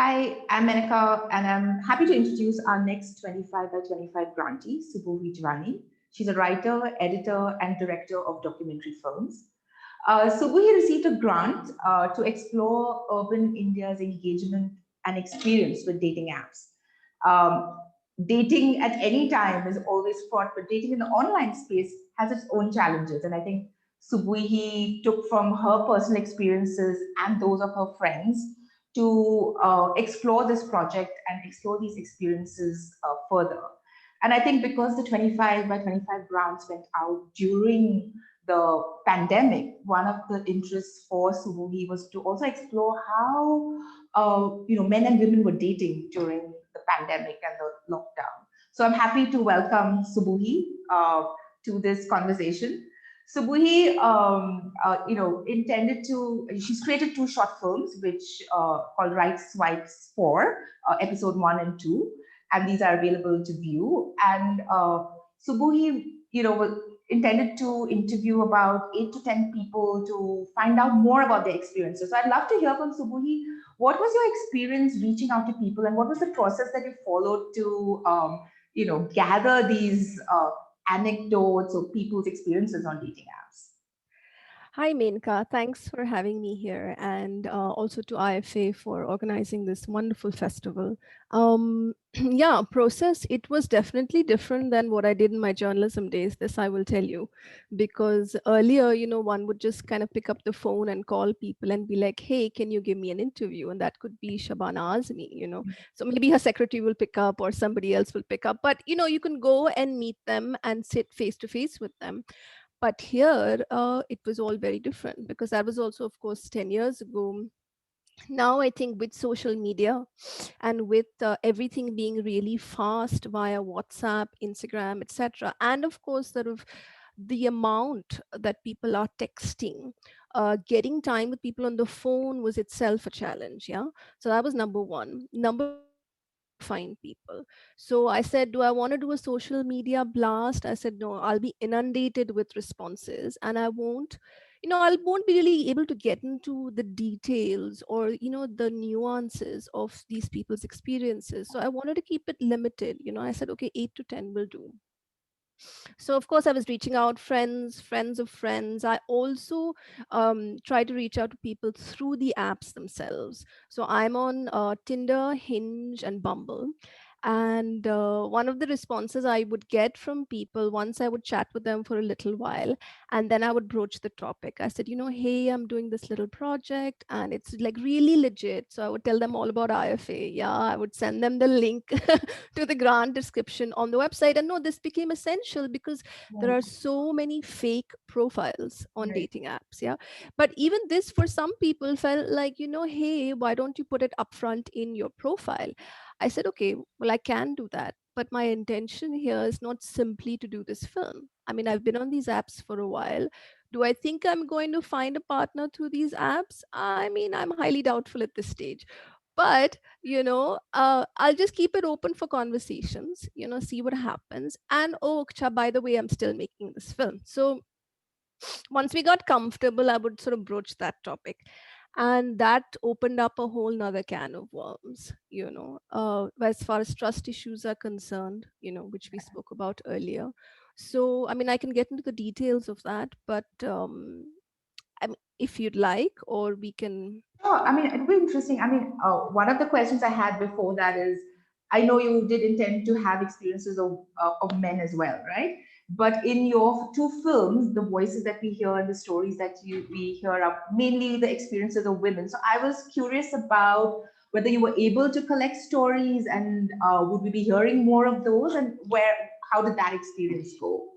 Hi, I'm Menika, and I'm happy to introduce our next 25 by 25 grantee, Subuhi Jiwani. She's a writer, editor, and director of documentary films. Subuhi received a grant to explore urban India's engagement and experience with dating apps. Um, Dating at any time is always fraught, but dating in the online space has its own challenges. And I think Subuhi took from her personal experiences and those of her friends to explore this project and explore these experiences further. And I think because the 25 by 25 grants went out during the pandemic, one of the interests for Subuhi was to also explore how men and women were dating during the pandemic and the lockdown. So I'm happy to welcome Subuhi to this conversation. Subuhi, intended to, she's created two short films, which called Right Swipes 4, episode 1 and 2, and these are available to view. And Subuhi, was intended to interview about 8 to 10 people to find out more about their experiences. So I'd love to hear from Subuhi, what was your experience reaching out to people, and what was the process that you followed to, gather these anecdotes or people's experiences on dating apps? Hi, Menka. Thanks for having me here, and also to IFA for organizing this wonderful festival. Yeah, process, it was definitely different than what I did in my journalism days. This I will tell you, because earlier, one would just kind of pick up the phone and call people and be like, "Hey, can you give me an interview?" And that could be Shabana Azmi. So maybe her secretary will pick up or somebody else will pick up. But you can go and meet them and sit face to face with them. But here, it was all very different because that was also, of course, 10 years ago. Now, I think with social media and with everything being really fast via WhatsApp, Instagram, etc., and of course, sort of the amount that people are texting, getting time with people on the phone was itself a challenge. Yeah. So that was number one. Number two, I had to find people. So I said, do I want to do a social media blast? I said, no, I'll be inundated with responses and I won't be really able to get into the details or, the nuances of these people's experiences. So I wanted to keep it limited. I said, okay, 8 to 10 will do. So of course I was reaching out friends of friends. I also try to reach out to people through the apps themselves. So I'm on Tinder, Hinge, and Bumble. And one of the responses I would get from people, once I would chat with them for a little while, and then I would broach the topic. I said, hey, I'm doing this little project and it's like really legit. So I would tell them all about IFA. Yeah, I would send them the link to the grant description on the website. And no, this became essential because there Right, are so many fake profiles on right. dating apps. Yeah. But even this, for some people, felt like, hey, why don't you put it upfront in your profile? I said, okay, well, I can do that. But my intention here is not simply to do this film. I mean, I've been on these apps for a while. Do I think I'm going to find a partner through these apps? I mean, I'm highly doubtful at this stage. But I'll just keep it open for conversations, see what happens. And oh, Ksha, by the way, I'm still making this film. So once we got comfortable, I would sort of broach that topic. And that opened up a whole nother can of worms, as far as trust issues are concerned, which we spoke about earlier. So, I mean, I can get into the details of that, but I mean, if you'd like, or we can. Sure. I mean, it'd be interesting. I mean, one of the questions I had before that is, I know you did intend to have experiences of men as well, right? But in your two films, the voices that we hear and the stories that we hear are mainly the experiences of women. So I was curious about whether you were able to collect stories, and would we be hearing more of those, and how did that experience go?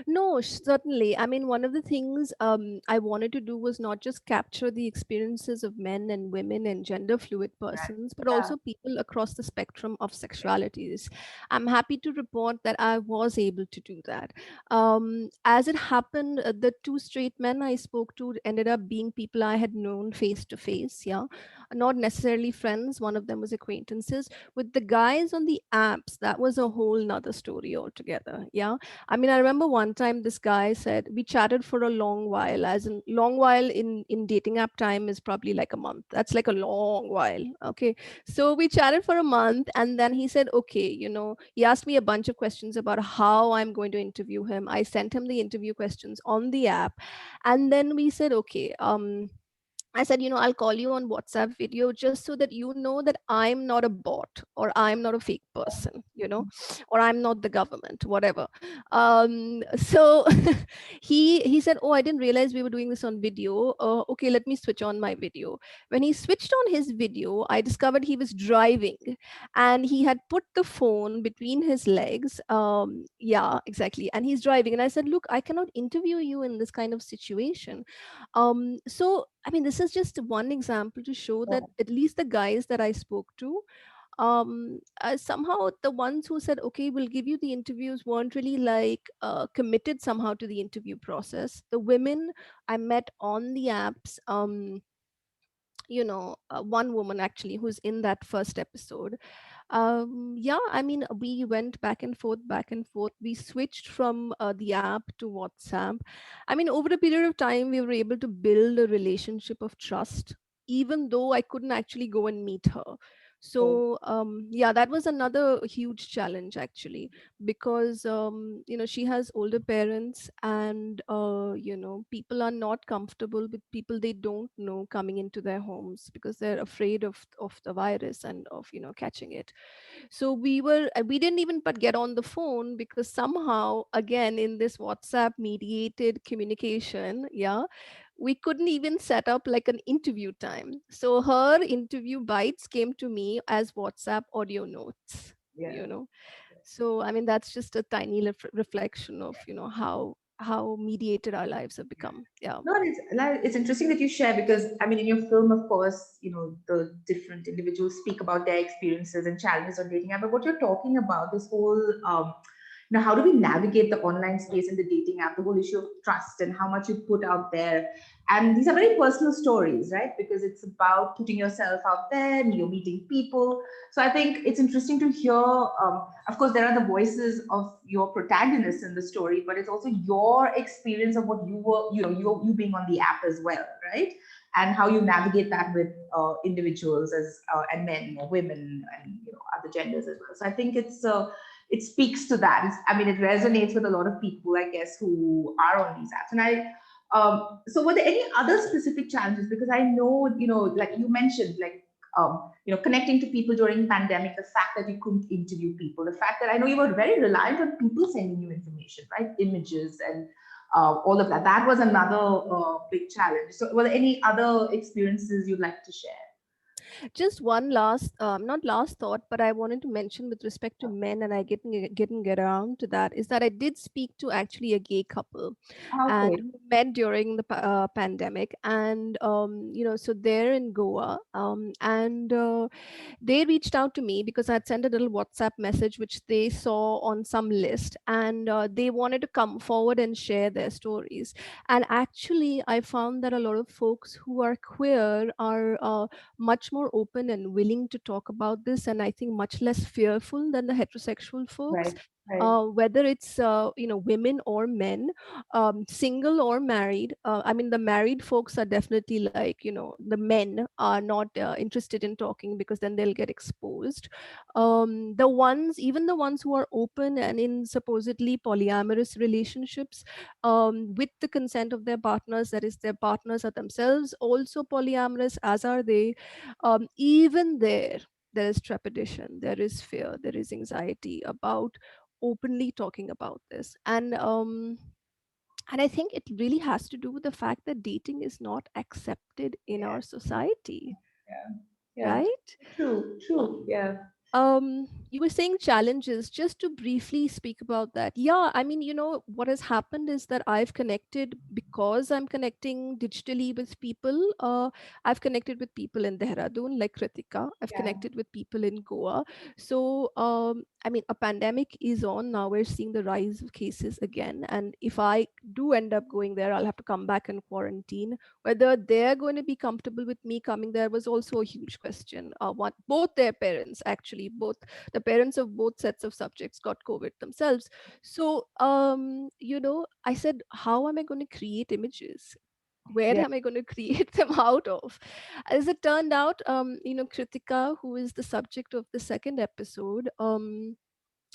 No, certainly. I mean, one of the things I wanted to do was not just capture the experiences of men and women and gender fluid Right. persons, but Yeah. also people across the spectrum of sexualities. I'm happy to report that I was able to do that. As it happened, the two straight men I spoke to ended up being people I had known face to face. Yeah. not necessarily friends. One of them was acquaintances. With the guys on the apps, that was a whole nother story altogether. Yeah. I mean, I remember one time this guy said we chatted for a long while, as in long while in dating app time is probably like a month. That's like a long while. Okay. So we chatted for a month, and then he said, okay, he asked me a bunch of questions about how I'm going to interview him. I sent him the interview questions on the app. And then we said, okay, I said, I'll call you on WhatsApp video just so that you know that I'm not a bot or I'm not a fake person, or I'm not the government, whatever. So he said, oh, I didn't realize we were doing this on video. Okay, let me switch on my video. When he switched on his video, I discovered he was driving and he had put the phone between his legs. Yeah, exactly. And he's driving. And I said, look, I cannot interview you in this kind of situation. So I mean, this is just one example to show that at least the guys that I spoke to, somehow the ones who said, okay, we'll give you the interviews, weren't really like committed somehow to the interview process. The women I met on the apps, one woman actually who's in that first episode, yeah, I mean, we went back and forth. We switched from the app to WhatsApp. I mean, over a period of time, we were able to build a relationship of trust, even though I couldn't actually go and meet her. So yeah, that was another huge challenge actually, because she has older parents, and people are not comfortable with people they don't know coming into their homes because they're afraid of the virus and of catching it. So we didn't even but get on the phone, because somehow again in this WhatsApp mediated communication, yeah, we couldn't even set up like an interview time. So her interview bites came to me as WhatsApp audio notes, Yeah. you know. So I mean, that's just a tiny reflection of how mediated our lives have become. Yeah. No, it's interesting that you share, because I mean, in your film, of course, the different individuals speak about their experiences and challenges on dating app. But what you're talking about, this whole, how do we navigate the online space and the dating app, the whole issue of trust and how much you put out there. And these are very personal stories, right? Because it's about putting yourself out there and you're meeting people. So I think it's interesting to hear. Of course, there are the voices of your protagonists in the story, but it's also your experience of what you were, you being on the app as well, right? And how you navigate that with individuals and men or women and other genders as well. So I think it speaks to that. I mean, it resonates with a lot of people, I guess, who are on these apps. And so were there any other specific challenges? Because I know, like you mentioned, like, connecting to people during pandemic, the fact that you couldn't interview people, the fact that I know you were very reliant on people sending you information, right? Images and all of that. That was another big challenge. So were there any other experiences you'd like to share? Just one last, not last thought, but I wanted to mention with respect to men, and I getting get around to that, is that I did speak to actually a gay couple, and Okay. who met during the pandemic, and so they're in Goa, and they reached out to me because I'd sent a little WhatsApp message which they saw on some list, and they wanted to come forward and share their stories. And actually, I found that a lot of folks who are queer are much more open and willing to talk about this, and I think much less fearful than the heterosexual folks. Right. Right. Whether it's women or men, single or married. I mean, the married folks are definitely like, the men are not interested in talking because then they'll get exposed. Even the ones who are open and in supposedly polyamorous relationships, with the consent of their partners, that is, their partners are themselves also polyamorous, as are they. Even there is trepidation, there is fear, there is anxiety about openly talking about this. And I think it really has to do with the fact that dating is not accepted in Yeah. our society, Yeah. Yeah. right? True. True. Yeah. You were saying challenges, just to briefly speak about that. Yeah, I mean, what has happened is that I've connected, because I'm connecting digitally with people. I've connected with people in Dehradun, like Kritika. I've Yeah, connected with people in Goa. So, I mean, a pandemic is on. Now we're seeing the rise of cases again. And if I do end up going there, I'll have to come back and quarantine. Whether they're going to be comfortable with me coming there was also a huge question. Both their parents, actually, both the parents of both sets of subjects got COVID themselves. So, I said, how am I going to create images? Where yeah, am I going to create them out of? As it turned out, Kritika, who is the subject of the second episode,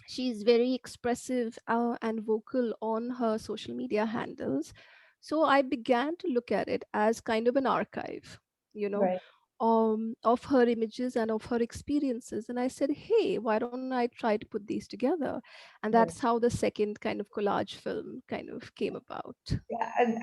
she's very expressive and vocal on her social media handles. So I began to look at it as kind of an archive, you know, right, of her images and of her experiences. And I said, hey, why don't I try to put these together? And right. that's how the second kind of collage film kind of came about. Yeah, and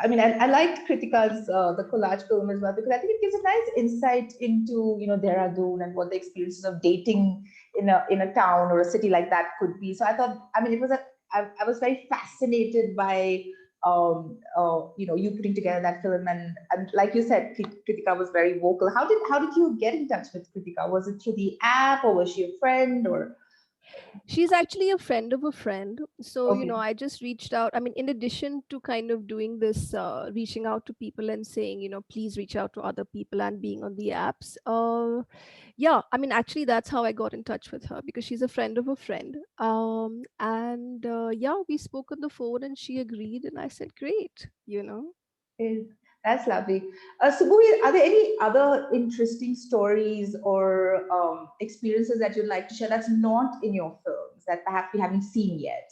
I mean, I like Kritika's the collage film as well because I think it gives a nice insight into Dehradun and what the experiences of dating in a town or a city like that could be. So I thought, I mean, I was very fascinated by you putting together that film, and like you said, Kritika was very vocal. How did you get in touch with Kritika? Was it through the app, or was she a friend, or She's actually a friend of a friend. So, okay? I just reached out. I mean, in addition to kind of doing this, reaching out to people and saying, please reach out to other people and being on the apps. Yeah, I mean, actually, that's how I got in touch with her, because she's a friend of a friend. And yeah, we spoke on the phone and she agreed. And I said, great. Eh, That's lovely. Subhuhi, are there any other interesting stories or experiences that you'd like to share that's not in your films that perhaps we haven't seen yet?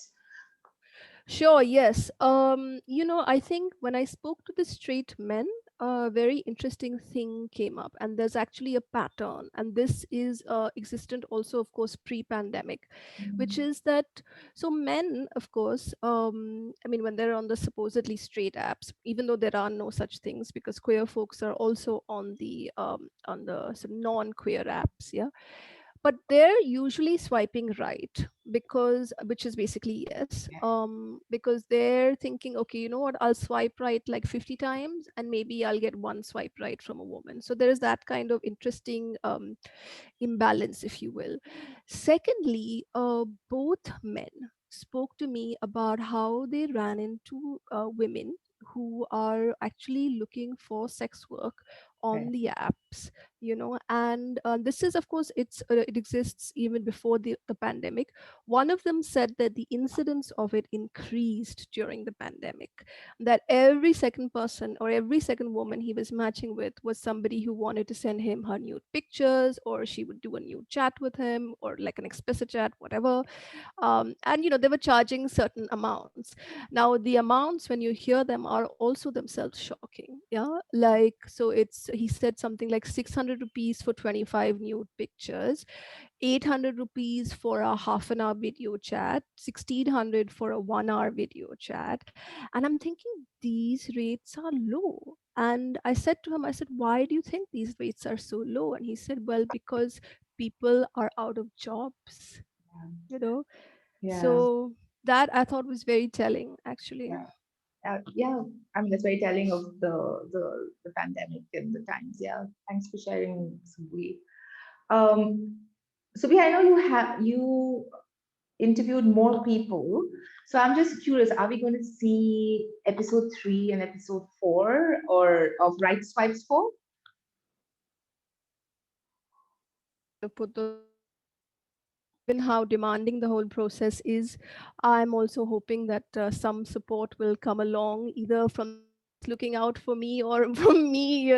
Sure, yes. I think when I spoke to the straight men, a very interesting thing came up, and there's actually a pattern, and this is existent also, of course, pre-pandemic, which Mm, is that so men, of course, I mean, when they're on the supposedly straight apps, even though there are no such things, because queer folks are also on the sort of non-queer apps, yeah, but they're usually swiping right, because which is basically yes, because they're thinking, okay, you know what, I'll swipe right like 50 times and maybe I'll get one swipe right from a woman. So there is that kind of interesting imbalance, if you will. Secondly, both men spoke to me about how they ran into women who are actually looking for sex work okay. on the apps, and this is, of course, it exists even before the pandemic. One of them said that the incidence of it increased during the pandemic, that every second person or every second woman he was matching with was somebody who wanted to send him her nude pictures, or she would do a nude chat with him, or like an explicit chat, whatever. And they were charging certain amounts. Now the amounts, when you hear them, are also themselves shocking. Yeah, like, so it's he said something like 600 rupees for 25 nude pictures, 800 rupees for a half an hour video chat, 1600 for a 1 hour video chat. And I'm thinking, these rates are low. And I said to him, I said, why do you think these rates are so low? And he said, well, because people are out of jobs, you know. Yeah, So that I thought was very telling, actually. yeah, yeah. I mean, that's very telling of the pandemic and the times. Yeah, thanks for sharing, Subhuhi. Um, Subhuhi, I know you interviewed more people. So I'm just curious, are we going to see episode 3 and episode 4 or of Right Swipes 4? To put those given how demanding the whole process is, I'm also hoping that some support will come along, either from the grants looking out for me, or from me,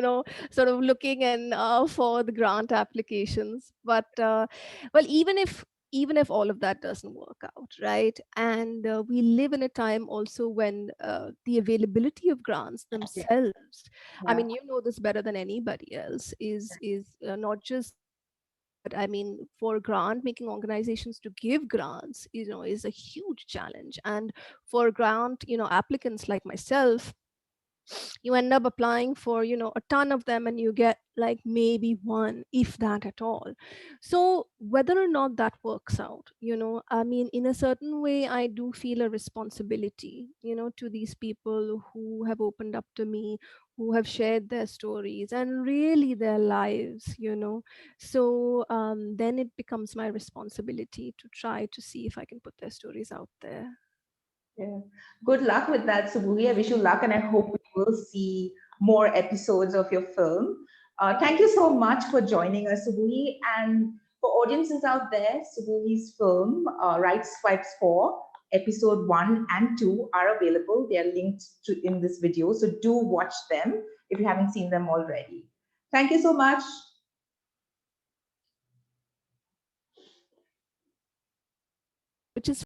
sort of looking and for the grant applications. But well, even if all of that doesn't work out, right? And we live in a time also when the availability of grants Yeah, themselves, I yeah, mean, you know this better than anybody else, is not just limited, but I mean, for grant making organizations to give grants, is a huge challenge. And for grant, applicants like myself, you end up applying for, a ton of them, and you get like maybe one, if that at all. So whether or not that works out, I mean, in a certain way, I do feel a responsibility, to these people who have opened up to me, who have shared their stories and really their lives, so then it becomes my responsibility to try to see if I can put their stories out there. Yeah. Good luck with that, Subuhi. I wish you luck, and I hope we will see more episodes of your film. Thank you so much for joining us, Subuhi. And for audiences out there, Subuhi's film, Right Swipes 4, episode 1 and 2 are available. They are linked in this video. So do watch them if you haven't seen them already. Thank you so much. Which is